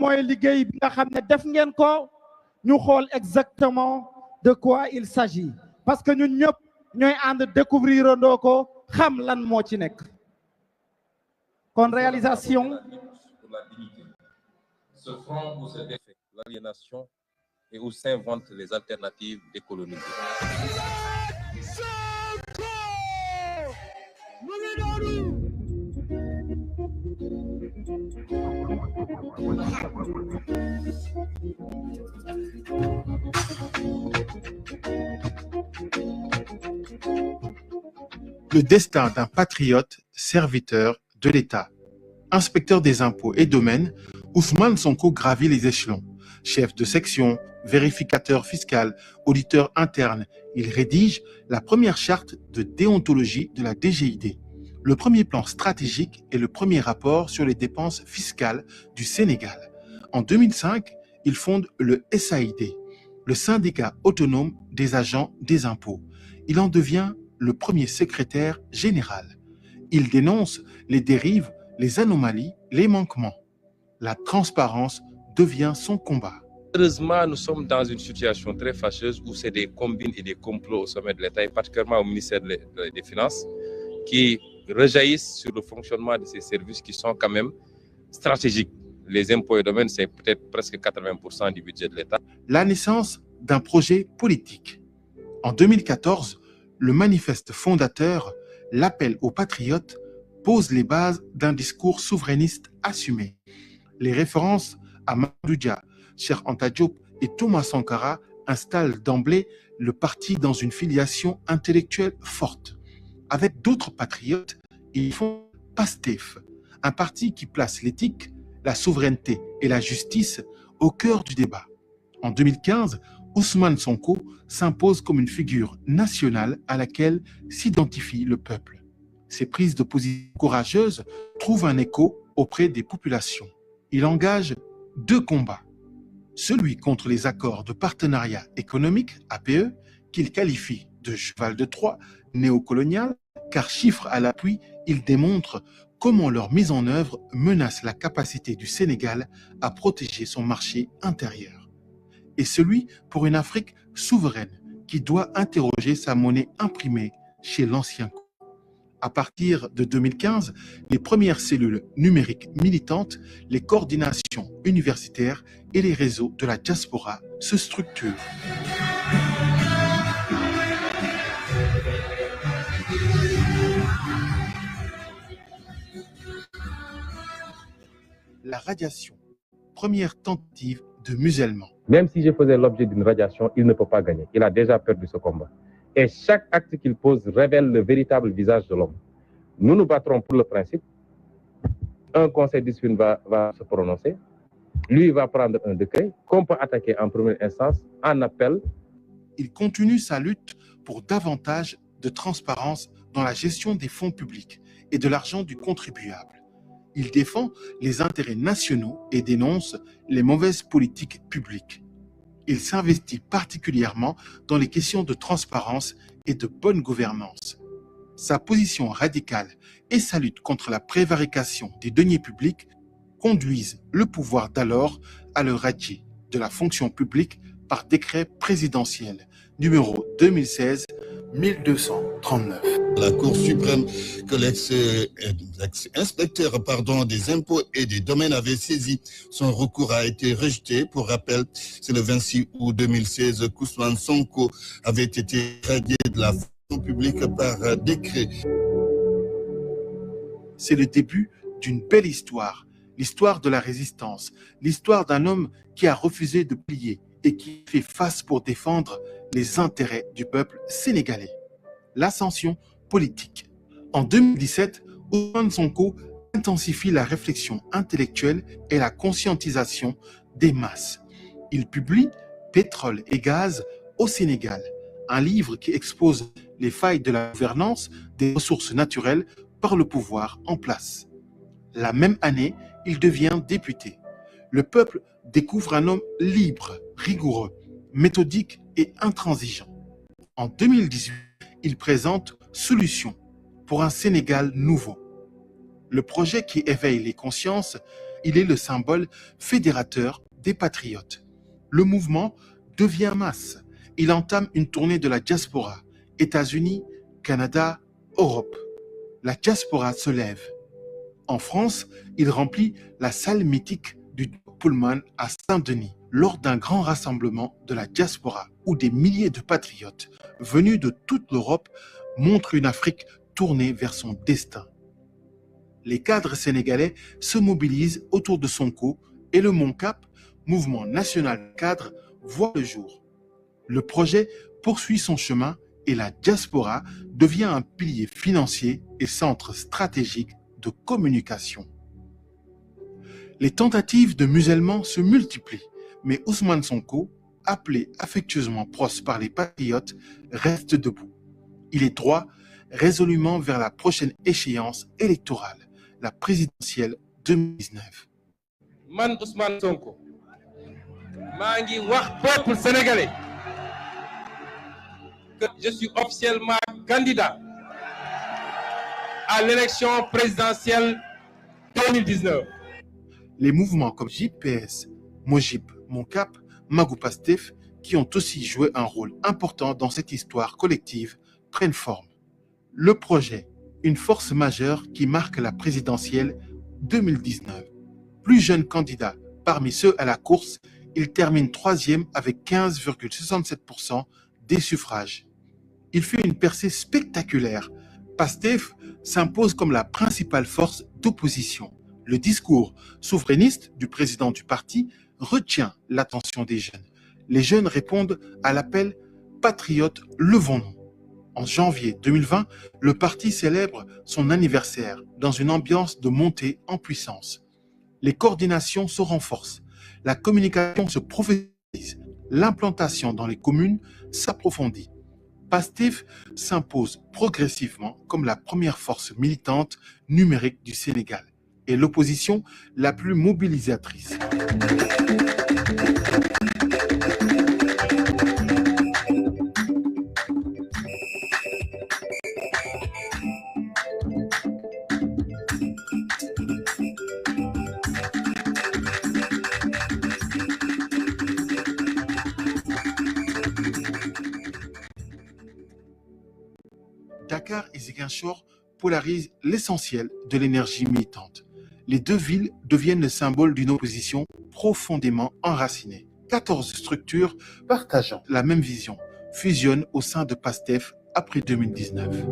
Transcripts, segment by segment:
mooy liggéey bi nga xam ne def ngeen ko ñu xool exactement de quoi il s'agit parce que ñun ñëpp ñooy ànd découvrir andoo ko xam lan moo ci nekk kon réalisation pour la dignité ce front où se défait l'aliénation et où s'inventent les alternatives décolonisées. Le destin d'un patriote serviteur de l'État. Inspecteur des impôts et domaines, Ousmane Sonko gravit les échelons. Chef de section, vérificateur fiscal, auditeur interne, il rédige la première charte de déontologie de la DGID, le premier plan stratégique et le premier rapport sur les dépenses fiscales du Sénégal. En 2005, il fonde le SAID, le syndicat autonome des agents des impôts. Il en devient le premier secrétaire général. Il dénonce les dérives, les anomalies, les manquements. La transparence devient son combat. Heureusement, nous sommes dans une situation très fâcheuse où c'est des combines et des complots au sommet de l'État, et particulièrement au ministère des Finances, qui rejaillissent sur le fonctionnement de ces services qui sont quand même stratégiques. Les impôts et domaines, c'est peut-être presque 80% du budget de l'État. La naissance d'un projet politique. En 2014, le manifeste fondateur, l'appel aux patriotes, pose les bases d'un discours souverainiste assumé. Les références à Mamadou Dia, Cheikh Anta Diop et Thomas Sankara installent d'emblée le parti dans une filiation intellectuelle forte. Avec d'autres patriotes, ils font PASTEF, un parti qui place l'éthique, la souveraineté et la justice au cœur du débat. En 2015, Ousmane Sonko s'impose comme une figure nationale à laquelle s'identifie le peuple. Ses prises de position courageuses trouvent un écho auprès des populations. Il engage deux combats. Celui contre les accords de partenariat économique, APE, qu'il qualifie de cheval de Troie néocolonial, car chiffre à l'appui, il démontre comment leur mise en œuvre menace la capacité du Sénégal à protéger son marché intérieur. Et celui pour une Afrique souveraine qui doit interroger sa monnaie imprimée chez l'ancien. À partir de 2015, les premières cellules numériques militantes, les coordinations universitaires et les réseaux de la diaspora se structurent. La radiation, première tentative de musellement. Même si je faisais l'objet d'une radiation, il ne peut pas gagner. Il a déjà perdu ce combat. Et chaque acte qu'il pose révèle le véritable visage de l'homme. Nous nous battrons pour le principe. Un conseil de discipline va se prononcer. Lui va prendre un décret qu'on peut attaquer en première instance, en appel. Il continue sa lutte pour davantage de transparence dans la gestion des fonds publics et de l'argent du contribuable. Il défend les intérêts nationaux et dénonce les mauvaises politiques publiques. Il s'investit particulièrement dans les questions de transparence et de bonne gouvernance. Sa position radicale et sa lutte contre la prévarication des deniers publics conduisent le pouvoir d'alors à le radier de la fonction publique par décret présidentiel numéro 2016-1239. La Cour suprême que l'ex-inspecteur des impôts et des domaines avait saisi. Son recours a été rejeté. Pour rappel, c'est le 26 août 2016 qu'Ousmane Sonko avait été radié de la fonction publique par décret. C'est le début d'une belle histoire, l'histoire de la résistance, l'histoire d'un homme qui a refusé de plier et qui fait face pour défendre les intérêts du peuple sénégalais. L'ascension politique. En 2017, Ousmane Sonko intensifie la réflexion intellectuelle et la conscientisation des masses. Il publie Pétrole et gaz au Sénégal, un livre qui expose les failles de la gouvernance des ressources naturelles par le pouvoir en place. La même année, il devient député. Le peuple découvre un homme libre, rigoureux, méthodique et intransigeant. En 2018, il présente Solutions pour un Sénégal nouveau. Le projet qui éveille les consciences Il est le symbole fédérateur des patriotes. Le mouvement devient masse. Il entame une tournée de la diaspora, États-Unis, Canada, Europe. La diaspora se lève. En France, il remplit la salle mythique du Pullman à Saint-Denis lors d'un grand rassemblement de la diaspora où des milliers de patriotes venus de toute l'Europe montrent une Afrique tournée vers son destin. Les cadres sénégalais se mobilisent autour de Sonko et le MONCAP, Mouvement national cadre, voit le jour. Le projet poursuit son chemin et la diaspora devient un pilier financier et centre stratégique de communication. Les tentatives de musellement se multiplient, mais Ousmane Sonko, appelé affectueusement Pros par les patriotes, reste debout. Il est droit résolument vers la prochaine échéance électorale, la présidentielle 2019. Man Ousmane Sonko maa ngi wax peuple sénégalais que je suis officiellement candidat à l'élection présidentielle 2019. Les mouvements comme JPS, Mojib, MONCAP, Magou Pastef, qui ont aussi joué un rôle important dans cette histoire collective, prennent forme. Le projet, une force majeure qui marque la présidentielle 2019. Plus jeune candidat parmi ceux à la course, il termine troisième avec 15,67% des suffrages. Il fait une percée spectaculaire. Pastef s'impose comme la principale force d'opposition. Le discours souverainiste du président du parti retient l'attention des jeunes. Les jeunes répondent à l'appel « Patriotes, levons-nous ». En janvier 2020, le parti célèbre son anniversaire dans une ambiance de montée en puissance. Les coordinations se renforcent, la communication se professionnalise, l'implantation dans les communes s'approfondit. Pastef s'impose progressivement comme la première force militante numérique du Sénégal et l'opposition la plus mobilisatrice. Dakar et Ziguinchor polarisent l'essentiel de l'énergie militante. Les deux villes deviennent le symbole d'une opposition profondément enracinée. 14 structures partageant la même vision fusionnent au sein de Pastef après 2019.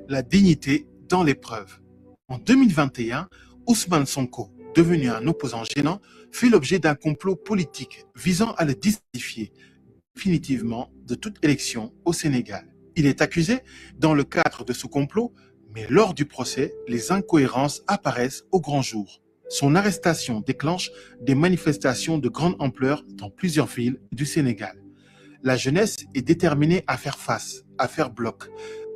La dignité dans l'épreuve. En 2021, Ousmane Sonko, devenu un opposant gênant, fait l'objet d'un complot politique visant à le disqualifier définitivement de toute élection au Sénégal. Il est accusé dans le cadre de ce complot, mais lors du procès, les incohérences apparaissent au grand jour. Son arrestation déclenche des manifestations de grande ampleur dans plusieurs villes du Sénégal. La jeunesse est déterminée à faire face, à faire bloc,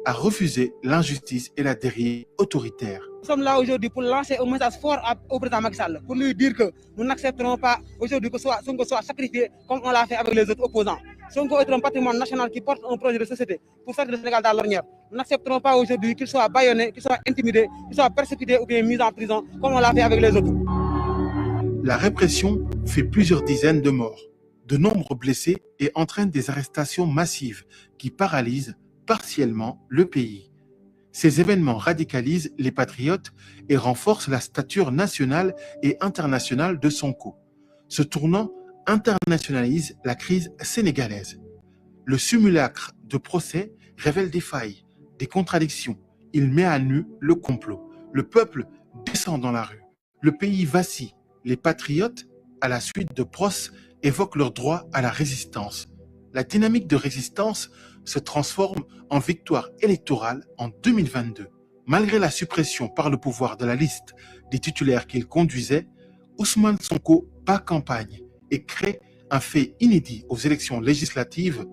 à refuser l'injustice et la dérive autoritaire. Nous sommes là aujourd'hui pour lancer un message fort au président Macky Sall, pour lui dire que nous n'accepterons pas aujourd'hui que Sonko soit sacrifié comme on l'a fait avec les autres opposants. Sonko est un patrimoine national qui porte un projet de société pour faire le Sénégal dans l'ornière. Nous n'accepterons pas aujourd'hui qu'il soit bâillonné, qu'il soit intimidé, qu'il soit persécuté ou bien mis en prison comme on l'a fait avec les autres. La répression fait plusieurs dizaines de morts, de nombreux blessés et entraîne des arrestations massives qui paralysent partiellement le pays. Ces événements radicalisent les patriotes et renforcent la stature nationale et internationale de Sonko. Ce tournant internationalise la crise sénégalaise. Le simulacre de procès révèle des failles, des contradictions. Il met à nu le complot. Le peuple descend dans la rue. Le pays vacille. Les patriotes, à la suite de Pros, évoquent leur droit à la résistance. La dynamique de résistance se transforme en victoire électorale en 2022. Malgré la suppression par le pouvoir de la liste des titulaires qu'il conduisait, Ousmane Sonko bat campagne et crée un fait inédit aux élections législatives,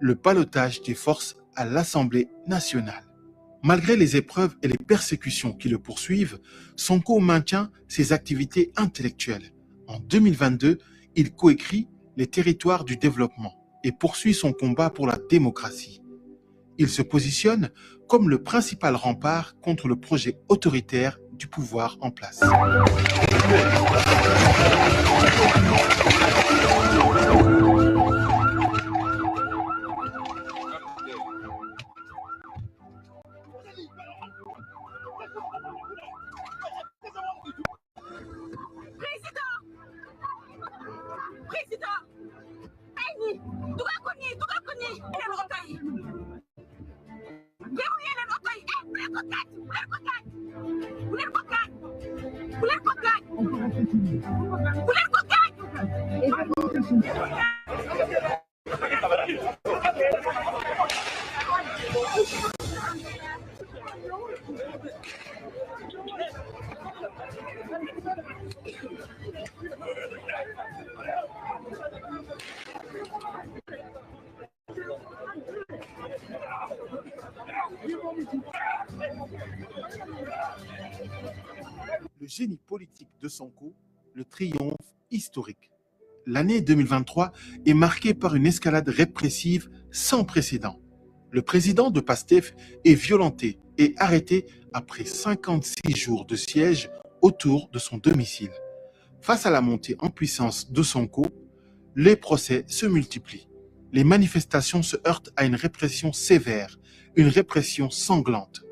le ballottage des forces à l'Assemblée nationale. Malgré les épreuves et les persécutions qui le poursuivent, Sonko maintient ses activités intellectuelles. En 2022, il coécrit Les territoires du développement et poursuit son combat pour la démocratie. Il se positionne comme le principal rempart contre le projet autoritaire du pouvoir en place. Le génie politique de Sonko, le triomphe historique. L'année 2023 est marquée par une escalade répressive sans précédent. Le président de PASTEF est violenté et arrêté après 56 jours de siège autour de son domicile. Face à la montée en puissance de Sonko, les procès se multiplient. Les manifestations se heurtent à une répression sévère, une répression sanglante.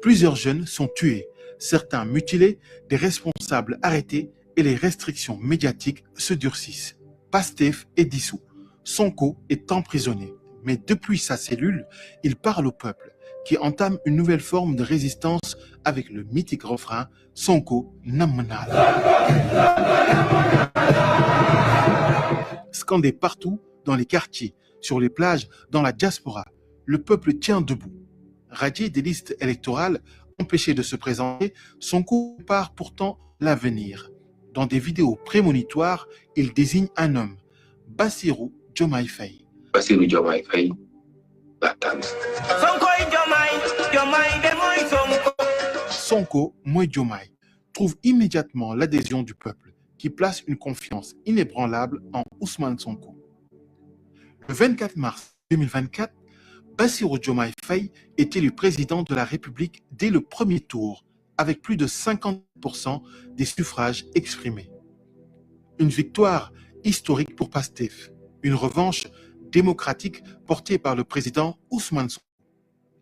Plusieurs jeunes sont tués, certains mutilés, des responsables arrêtés et les restrictions médiatiques se durcissent. PASTEF est dissous. Sonko est emprisonné. Mais depuis sa cellule, il parle au peuple, qui entame une nouvelle forme de résistance avec le mythique refrain « Sonko Namnal ». Scandé partout, dans les quartiers, sur les plages, dans la diaspora, le peuple tient debout. Radié des listes électorales, empêché de se présenter, Sonko prépare pourtant l'avenir. Dans des vidéos prémonitoires, il désigne un homme, Bassirou Diomaye Faye. Bassirou Diomaye Faye, la tante. Sonko Moy Diomaye trouve immédiatement l'adhésion du peuple, qui place une confiance inébranlable en Ousmane Sonko. Le 24 mars 2024, Bassirou Diomaye Faye est élu président de la République dès le premier tour, avec plus de 50% des suffrages exprimés. Une victoire historique pour PASTEF, une revanche démocratique portée par le président Ousmane Sonko.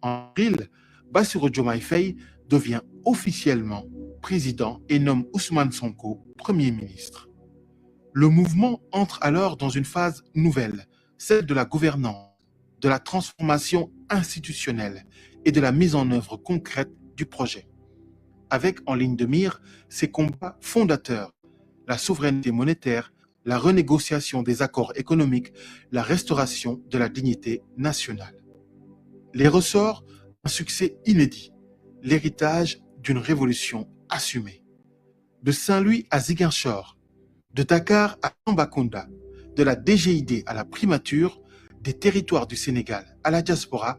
En avril, Bassirou Diomaye Faye devient officiellement président et nomme Ousmane Sonko Premier ministre. Le mouvement entre alors dans une phase nouvelle, celle de la gouvernance, de la transformation institutionnelle et de la mise en œuvre concrète du projet. Avec en ligne de mire ses combats fondateurs, la souveraineté monétaire, la renégociation des accords économiques, la restauration de la dignité nationale. Les ressorts d'un succès inédit, l'héritage d'une révolution assumée. De Saint-Louis à Ziguinchor, de Dakar à Tambacounda, de la DGID à la primature, des territoires du Sénégal à la diaspora,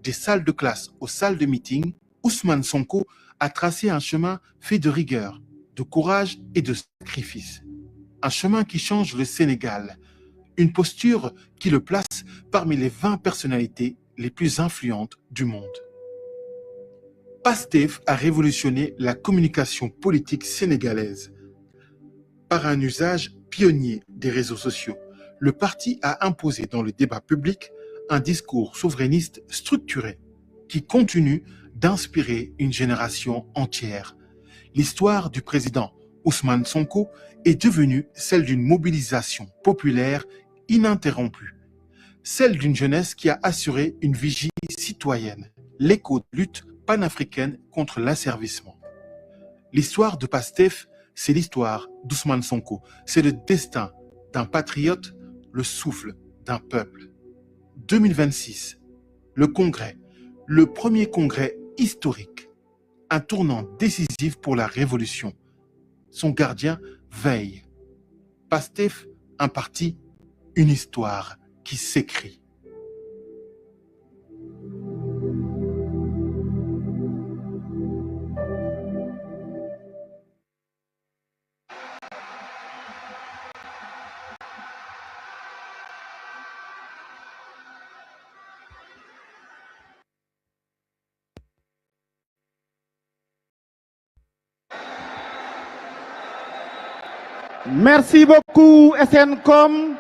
des salles de classe aux salles de meeting, Ousmane Sonko a tracé un chemin fait de rigueur, de courage et de sacrifice. Un chemin qui change le Sénégal, une posture qui le place parmi les 20 personnalités les plus influentes du monde. PASTEF a révolutionné la communication politique sénégalaise. Par un usage pionnier des réseaux sociaux, le parti a imposé dans le débat public un discours souverainiste structuré qui continue d'inspirer une génération entière. L'histoire du président Ousmane Sonko est devenue celle d'une mobilisation populaire ininterrompue, celle d'une jeunesse qui a assuré une vigie citoyenne, l'écho de lutte panafricaine contre l'asservissement. L'histoire de PASTEF, c'est l'histoire d'Ousmane Sonko, c'est le destin d'un patriote, le souffle d'un peuple. 2026, le congrès, le premier congrès historique, un tournant décisif pour la révolution. Son gardien veille. PASTEF, un parti, une histoire qui s'écrit. Merci beaucoup SNCOM.